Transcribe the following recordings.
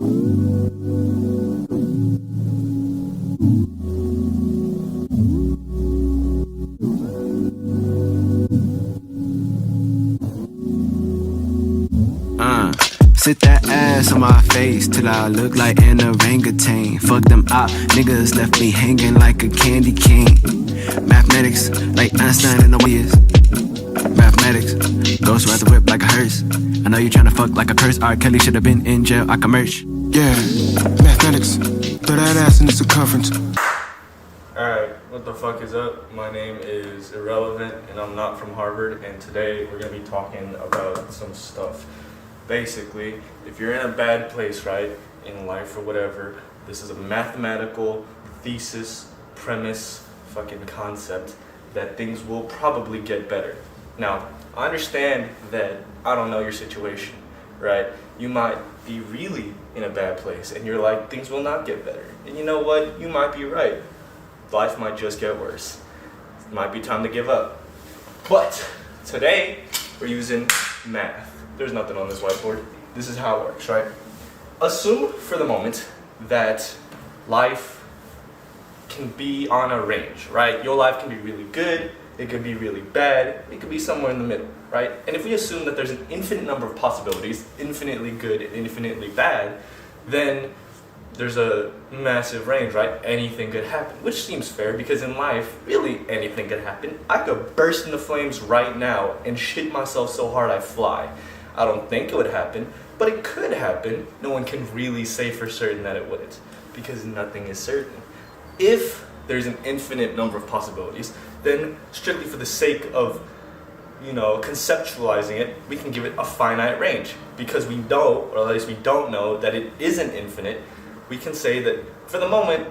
Sit that ass on my face till I look like an orangutan. Fuck them op niggas left me hanging like a candy cane. Mathematics like Einstein and the years. Mathematics goes right the whip like a hearse. I know you tryna fuck like a curse. R. Kelly should have been in jail. I can merch. Yeah, mathematics. Throw that ass in the circumference. Alright, what the fuck is up? My name is Irrelevant and I'm not from Harvard, and today we're gonna be talking about some stuff. Basically, if you're in a bad place, right, in life or whatever, this is a mathematical thesis, premise, fucking concept that things will probably get better. Now, I understand that I don't know your situation, right? You might be really in a bad place and you're like, things will not get better. And you know what? You might be right. Life might just get worse. It might be time to give up. But today, we're using math. There's nothing on this whiteboard. This is how it works, right? Assume for the moment that life can be on a range, right? Your life can be really good, it could be really bad, it could be somewhere in the middle, right? And if we assume that there's an infinite number of possibilities, infinitely good and infinitely bad, then there's a massive range, right? Anything could happen, which seems fair because in life, really anything could happen. I could burst into flames right now and shit myself so hard I fly. I don't think it would happen, but it could happen. No one can really say for certain that it wouldn't, because nothing is certain. If there's an infinite number of possibilities, then strictly for the sake of, conceptualizing it, we can give it a finite range. Because we know, or at least we don't know, that it isn't infinite, we can say that for the moment,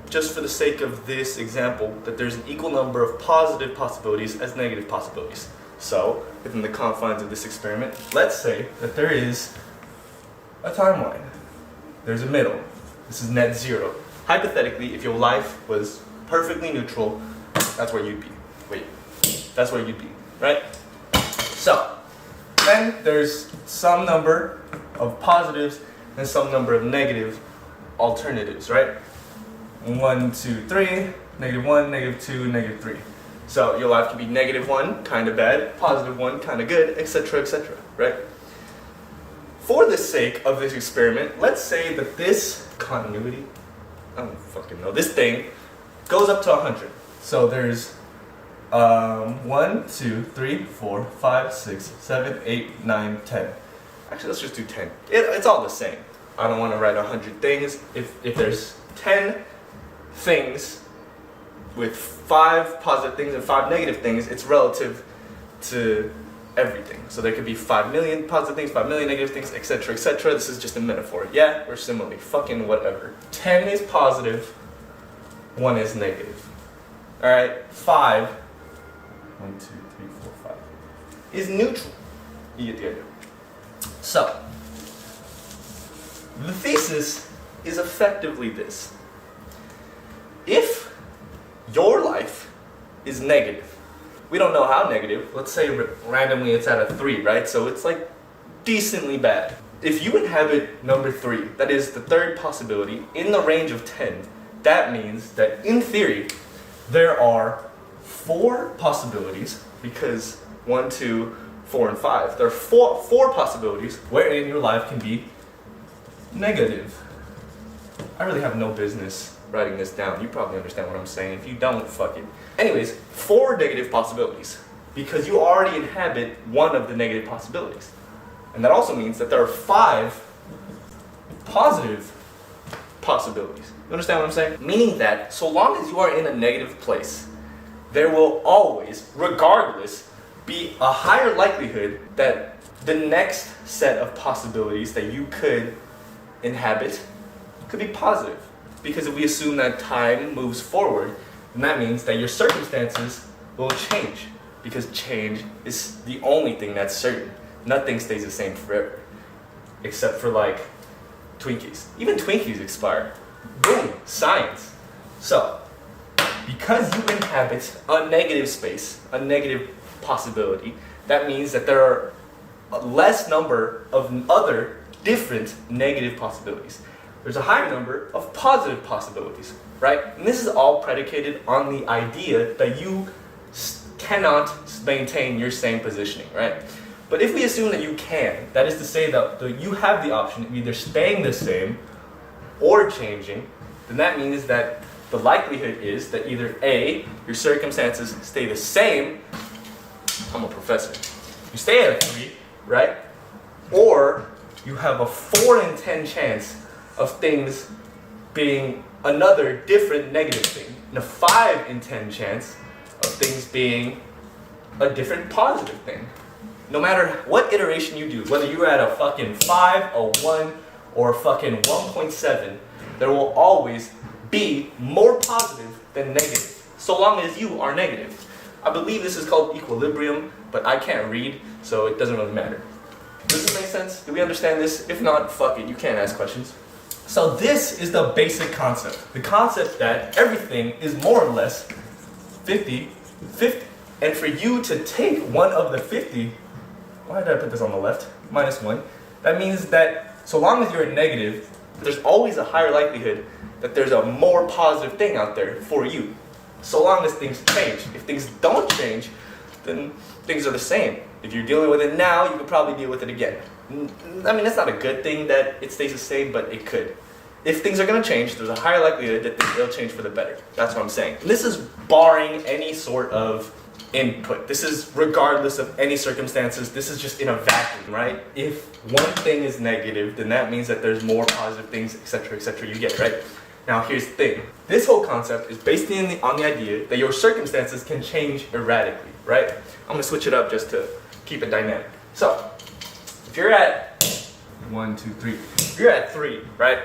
just for the sake of this example, that there's an equal number of positive possibilities as negative possibilities. So, within the confines of this experiment, let's say that there is a timeline. There's a middle. This is net zero. Hypothetically, if your life was perfectly neutral, that's where you'd be. That's where you'd be, right? So, then there's some number of positives and some number of negative alternatives, right? 1, 2, 3, -1, -2, -3. So your life can be -1, kind of bad, +1, kind of good, etc., etc., right? For the sake of this experiment, let's say that this continuity, I don't fucking know, this thing goes up to 100. So there's 1, 2, 3, 4, 5, 6, 7, 8, 9, 10. Actually, let's just do 10. It's all the same. I don't want to write 100 things. If there's 10 things with 5 positive things and 5 negative things, it's relative to everything. So there could be 5 million positive things, 5 million negative things, etc., etc. This is just a metaphor. Yeah, or simile, fucking whatever. 10 is positive, 1 is negative. Alright, 5, 1, 2, 3, 4, 5, is neutral. You get the idea. So, the thesis is effectively this. If your life is negative, we don't know how negative, let's say randomly it's at a 3, right? So it's like decently bad. If you inhabit number 3, that is the third possibility, in the range of 10, that means that in theory, there are 4 possibilities, because 1, 2, 4, and 5. There are four possibilities wherein your life can be negative. I really have no business writing this down. You probably understand what I'm saying. If you don't, fuck it. Anyways, 4 negative possibilities, because you already inhabit one of the negative possibilities. And that also means that there are 5 positive possibilities. You understand what I'm saying? Meaning that so long as you are in a negative place, there will always, regardless, be a higher likelihood that the next set of possibilities that you could inhabit could be positive. Because if we assume that time moves forward, then that means that your circumstances will change. Because change is the only thing that's certain. Nothing stays the same forever. Except for like Twinkies. Even Twinkies expire. Boom, science. So, because you inhabit a negative space, a negative possibility, that means that there are a less number of other different negative possibilities. There's a higher number of positive possibilities, right? And this is all predicated on the idea that you cannot maintain your same positioning, right? But if we assume that you can, that is to say that you have the option of either staying the same or changing, then that means that the likelihood is that either A, your circumstances stay the same, I'm a professor, you stay at a 3, right? Or you have a 4 in 10 chance of things being another different negative thing, and a 5 in 10 chance of things being a different positive thing. No matter what iteration you do, whether you're at a fucking 5, a 1, or a fucking 1.7, there will always be more positive than negative, so long as you are negative. I believe this is called equilibrium, but I can't read, so it doesn't really matter. Does this make sense? Do we understand this? If not, fuck it, you can't ask questions. So this is the basic concept. The concept that everything is more or less 50-50. And for you to take one of the 50, why did I put this on the left? -1. That means that so long as you're negative, there's always a higher likelihood that there's a more positive thing out there for you. So long as things change. If things don't change, then things are the same. If you're dealing with it now, you could probably deal with it again. I mean, it's not a good thing that it stays the same, but it could. If things are going to change, there's a higher likelihood that they'll change for the better. That's what I'm saying. And this is barring any sort of input. This is regardless of any circumstances. This is just in a vacuum, right? If one thing is negative, then that means that there's more positive things, etc., etc. You get it, right? Now, here's the thing. This whole concept is based on the idea that your circumstances can change erratically, right? I'm going to switch it up just to keep it dynamic. So, if you're at 1, 2, 3, if you're at 3, right?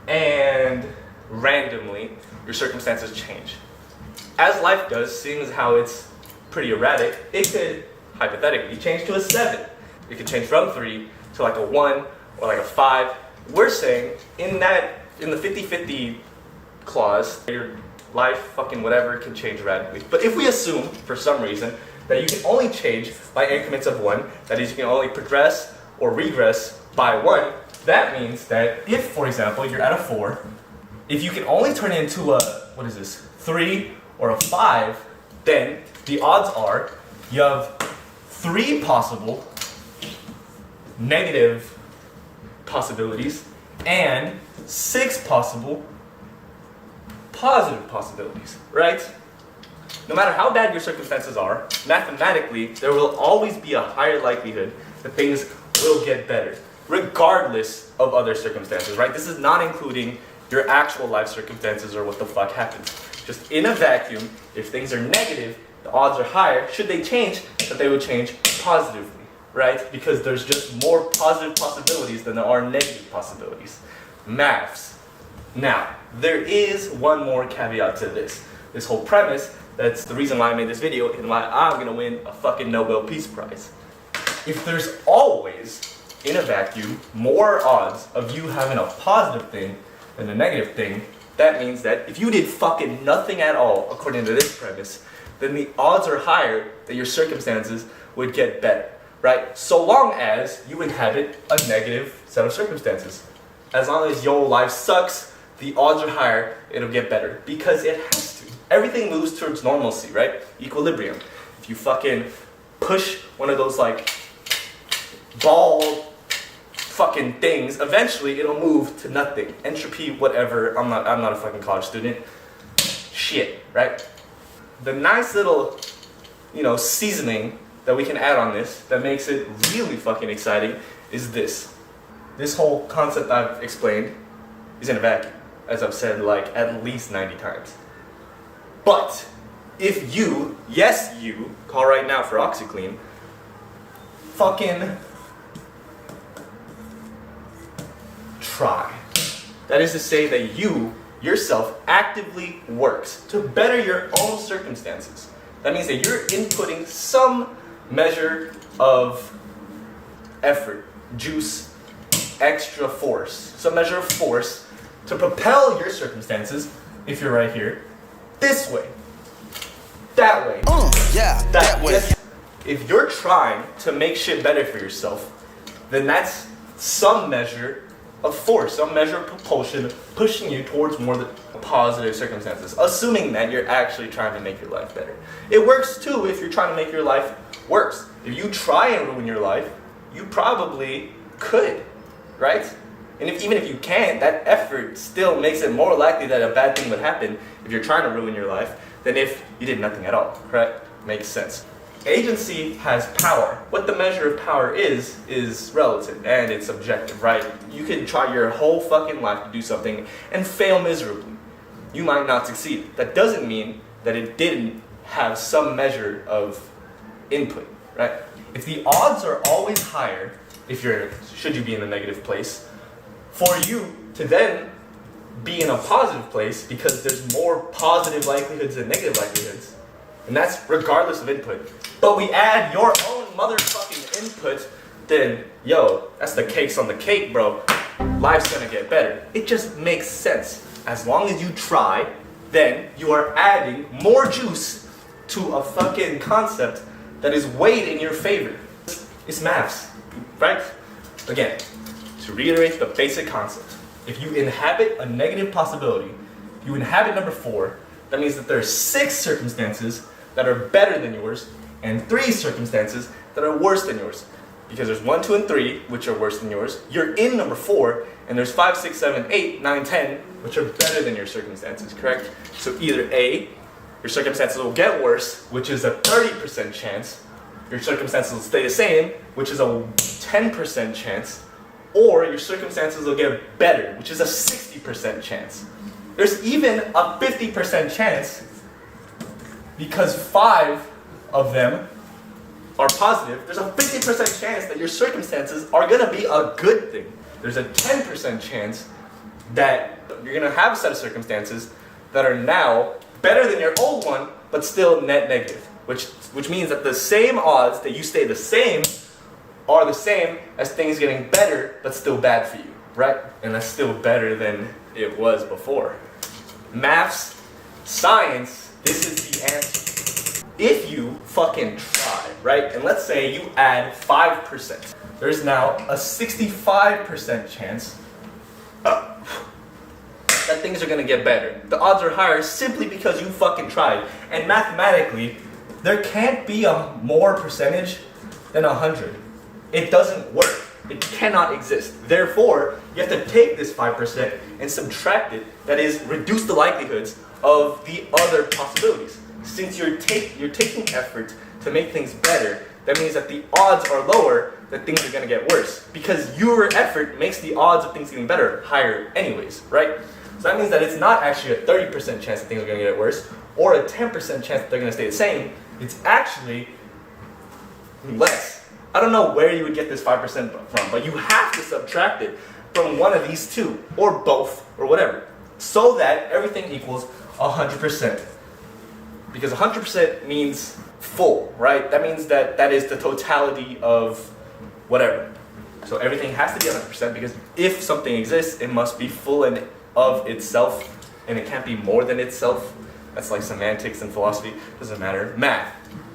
And randomly, your circumstances change. As life does, seeing as how it's pretty erratic, it could hypothetically change to a 7. It could change from 3 to like a 1 or like a 5. We're saying in the 50-50 clause, your life, fucking whatever, can change radically. But if we assume, for some reason, that you can only change by increments of 1, that is, you can only progress or regress by 1, that means that if, for example, you're at a 4, if you can only turn it into a, 3 or a 5, then the odds are you have 3 possible negative possibilities and 6 possible positive possibilities, right? No matter how bad your circumstances are, mathematically, there will always be a higher likelihood that things will get better, regardless of other circumstances, right? This is not including your actual life circumstances or what the fuck happens. Just in a vacuum, if things are negative, the odds are higher, should they change, that they would change positively, right? Because there's just more positive possibilities than there are negative possibilities. Maths. Now, there is one more caveat to this whole premise. That's the reason why I made this video and why I'm gonna win a fucking Nobel Peace Prize. If there's always, in a vacuum, more odds of you having a positive thing than a negative thing, that means that if you did fucking nothing at all, according to this premise, then the odds are higher that your circumstances would get better, right? So long as you inhabit a negative set of circumstances. As long as your life sucks, the odds are higher it'll get better, because it has to. Everything moves towards normalcy, right? Equilibrium. If you fucking push one of those like ball fucking things, eventually it'll move to nothing. Entropy, whatever. I'm not a fucking college student. Shit, right? The nice little, seasoning that we can add on this that makes it really fucking exciting is this. This whole concept I've explained is in a vacuum, as I've said like at least 90 times. But if you, yes you, call right now for OxyClean, fucking try. That is to say that you, yourself, actively works to better your own circumstances. That means that you're inputting some measure of effort, juice, extra force, some measure of force to propel your circumstances, if you're right here, this way, that way, that way. If you're trying to make shit better for yourself, then that's some measure of force, some measure of propulsion pushing you towards more positive circumstances, assuming that you're actually trying to make your life better. It works too if you're trying to make your life worse. If you try and ruin your life, you probably could, right? And even if you can't, that effort still makes it more likely that a bad thing would happen if you're trying to ruin your life than if you did nothing at all, correct? Makes sense. Agency has power. What the measure of power is relative and it's subjective, right? You can try your whole fucking life to do something and fail miserably. You might not succeed. That doesn't mean that it didn't have some measure of input, right? If the odds are always higher, should you be in a negative place, for you to then be in a positive place because there's more positive likelihoods than negative likelihoods, and that's regardless of input. But we add your own motherfucking input, then, yo, that's the cakes on the cake, bro. Life's gonna get better. It just makes sense. As long as you try, then you are adding more juice to a fucking concept that is weighed in your favor. It's maths, right? Again, to reiterate the basic concept, if you inhabit a negative possibility, you inhabit number 4, that means that there are 6 circumstances that are better than yours and 3 circumstances that are worse than yours. Because there's 1, 2, and 3, which are worse than yours. You're in number 4, and there's 5, 6, 7, 8, 9, 10, which are better than your circumstances, correct? So either A, your circumstances will get worse, which is a 30% chance. Your circumstances will stay the same, which is a 10% chance. Or your circumstances will get better, which is a 60% chance. There's even a 50% chance because 5 of them are positive. There's a 50% chance that your circumstances are gonna be a good thing. There's a 10% chance that you're gonna have a set of circumstances that are now better than your old one, but still net negative, which means that the same odds that you stay the same are the same as things getting better, but still bad for you, right? And that's still better than it was before. Maths, science, this is the answer. If you fucking try, right? And let's say you add 5%. There's now a 65% chance that things are gonna get better. The odds are higher simply because you fucking tried. And mathematically, there can't be a more percentage than 100. It doesn't work. It cannot exist. Therefore, you have to take this 5% and subtract it. That is, reduce the likelihoods of the other possibilities. Since you're taking effort to make things better, that means that the odds are lower that things are gonna get worse. Because your effort makes the odds of things getting better higher anyways, right? So that means that it's not actually a 30% chance that things are gonna get worse, or a 10% chance that they're gonna stay the same. It's actually less. I don't know where you would get this 5% from, but you have to subtract it from one of these two, or both, or whatever, so that everything equals 100%. Because 100% means full, right? That means that is the totality of whatever. So everything has to be 100% because if something exists, it must be full and of itself, and it can't be more than itself. That's like semantics and philosophy. Doesn't matter. Math.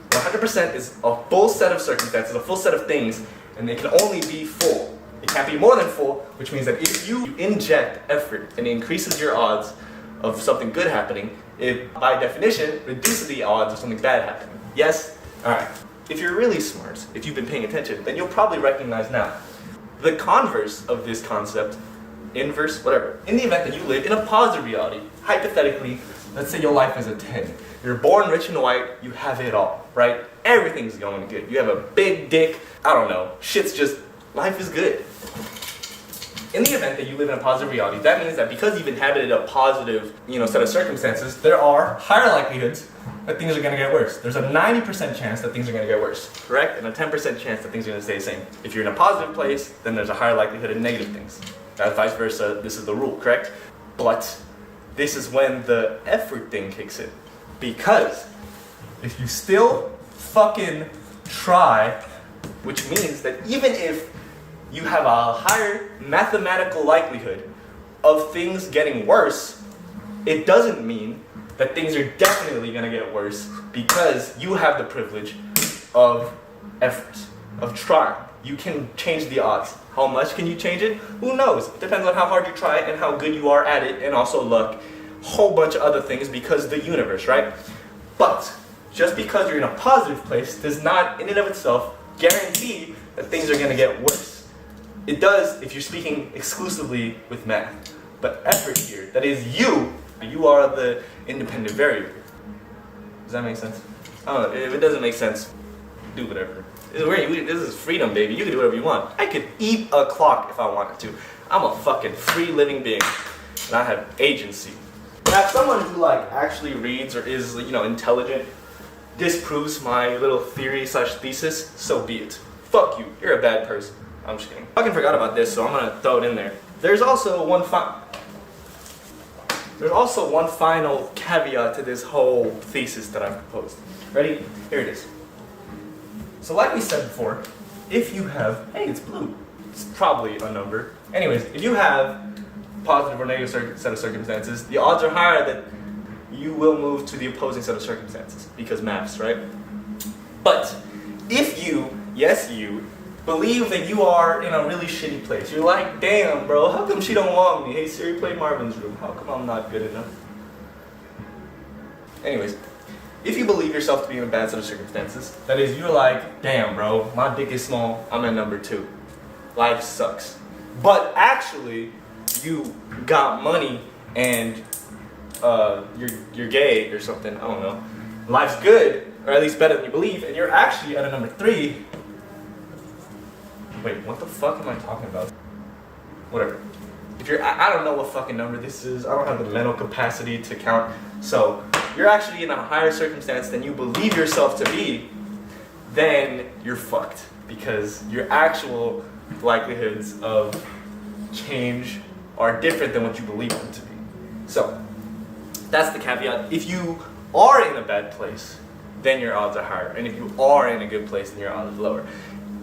100% is a full set of circumstances, a full set of things, and it can only be full. It can't be more than full, which means that if you inject effort and it increases your odds of something good happening, it by definition reduces the odds of something bad happening. Yes? Alright. If you're really smart, if you've been paying attention, then you'll probably recognize now the converse of this concept, inverse, whatever. In the event that you live in a positive reality, hypothetically, let's say your life is a 10. You're born rich and white, you have it all, right? Everything's going good. You have a big dick, I don't know, life is good. In the event that you live in a positive reality, that means that because you've inhabited a positive, set of circumstances, there are higher likelihoods that things are gonna get worse. There's a 90% chance that things are gonna get worse, correct? And a 10% chance that things are gonna stay the same. If you're in a positive place, then there's a higher likelihood of negative things. That's vice versa, this is the rule, correct? But this is when the effort thing kicks in. Because if you still fucking try, which means that even if you have a higher mathematical likelihood of things getting worse, it doesn't mean that things are definitely gonna get worse because you have the privilege of effort, of trying. You can change the odds How much can you change it? Who knows? It depends on how hard you try and how good you are at it, and also luck. Whole bunch of other things because the universe, right? But just because you're in a positive place does not, in and of itself, guarantee that things are going to get worse. It does if you're speaking exclusively with math. But effort here, that is you are the independent variable. Does that make sense? I don't know. If it doesn't make sense, do whatever. This is freedom, baby. You can do whatever you want. I could eat a clock if I wanted to. I'm a fucking free living being, and I have agency. Now, if someone who actually reads or is intelligent disproves my little theory/thesis, so be it. Fuck you. You're a bad person. I'm just kidding. I fucking forgot about this, so I'm gonna throw it in there. There's also one final caveat to this whole thesis that I've proposed. Ready? Here it is. So like we said before, if you have, hey, it's blue. It's probably a number. Anyways, if you have positive or negative set of circumstances, the odds are higher that you will move to the opposing set of circumstances because maths, right? But if you, yes you, believe that you are in a really shitty place, you're like, damn bro, how come she don't want me? Hey Siri, play Marvin's Room. How come I'm not good enough? Anyways, if you believe yourself to be in a bad set of circumstances, that is, you're like, damn bro, my dick is small, I'm at number 2. Life sucks. But actually, you got money and you're gay or something, I don't know. Life's good, or at least better than you believe, and you're actually at a number 3. Wait, what the fuck am I talking about? Whatever. If you're, I don't know what fucking number this is. I don't have the mental capacity to count. So, you're actually in a higher circumstance than you believe yourself to be, then you're fucked. Because your actual likelihoods of change are different than what you believe them to be. So, that's the caveat. If you are in a bad place, then your odds are higher. And if you are in a good place, then your odds are lower.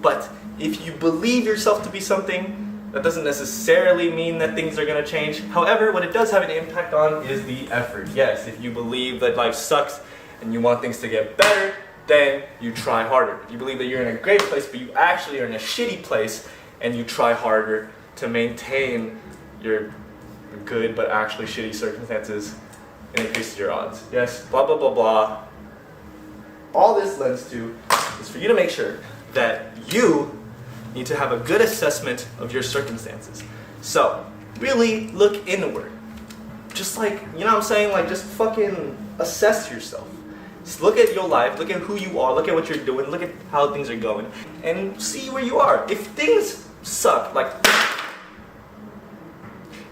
But if you believe yourself to be something, that doesn't necessarily mean that things are going to change. However, what it does have an impact on is the effort. Yes, if you believe that life sucks and you want things to get better, then you try harder. If you believe that you're in a great place, but you actually are in a shitty place, and you try harder to maintain your good but actually shitty circumstances, it increases your odds. Yes, blah, blah, blah, blah. All this lends to is for you to make sure that you need to have a good assessment of your circumstances. So, really look inward. Just like, you know what I'm saying? Like, just fucking assess yourself. Just look at your life, look at who you are, look at what you're doing, look at how things are going, and see where you are. If things suck,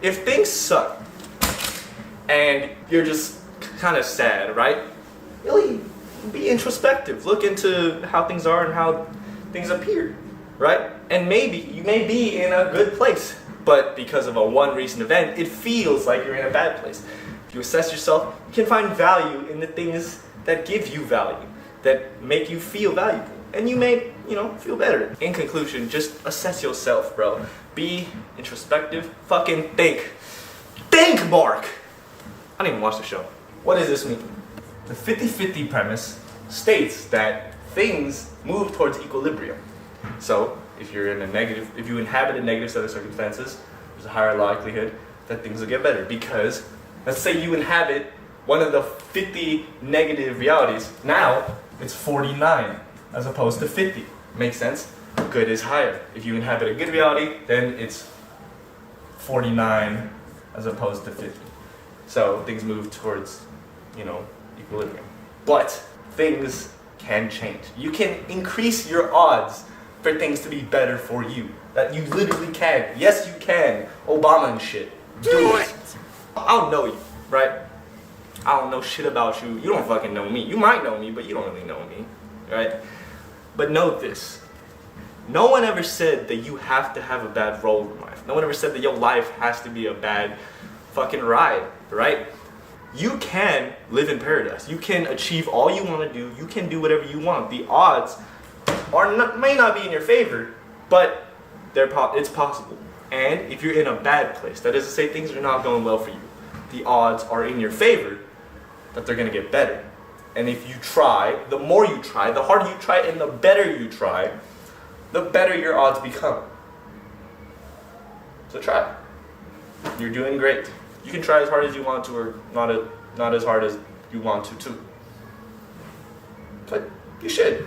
if things suck, and you're just kind of sad, right? Really be introspective. Look into how things are and how things appear. Right? And maybe you may be in a good place, but because of one recent event, it feels like you're in a bad place. If you assess yourself, you can find value in the things that give you value, that make you feel valuable, and you may, feel better. In conclusion, just assess yourself, bro. Be introspective. Fucking think. Think, Mark! I didn't even watch the show. What does this mean? The 50-50 premise states that things move towards equilibrium. So, if you inhabit a negative set of circumstances, there's a higher likelihood that things will get better. Because, let's say you inhabit one of the 50 negative realities, now it's 49 as opposed to 50. Makes sense? Good is higher. If you inhabit a good reality, then it's 49 as opposed to 50. So, things move towards, equilibrium. But, things can change. You can increase your odds for things to be better for you. That you literally can. Yes, you can. Obama and shit. Do it. I don't know you, right? I don't know shit about you. You don't fucking know me. You might know me, but you don't really know me, right? But know this. No one ever said that you have to have a bad role in life. No one ever said that your life has to be a bad fucking ride, right? You can live in paradise. You can achieve all you want to do. You can do whatever you want. The odds may not be in your favor, but it's possible. And if you're in a bad place, that is to say things are not going well for you, the odds are in your favor that they're going to get better. And if you try, the more you try, the harder you try, and the better you try, the better your odds become. So try. You're doing great. You can try as hard as you want to, or not as hard as you want to too. But you should.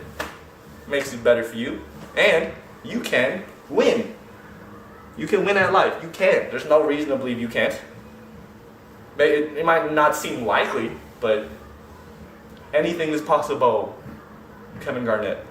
Makes it better for you, and you can win. You can win at life. You can. There's no reason to believe you can't. It might not seem likely, but anything is possible. Kevin Garnett.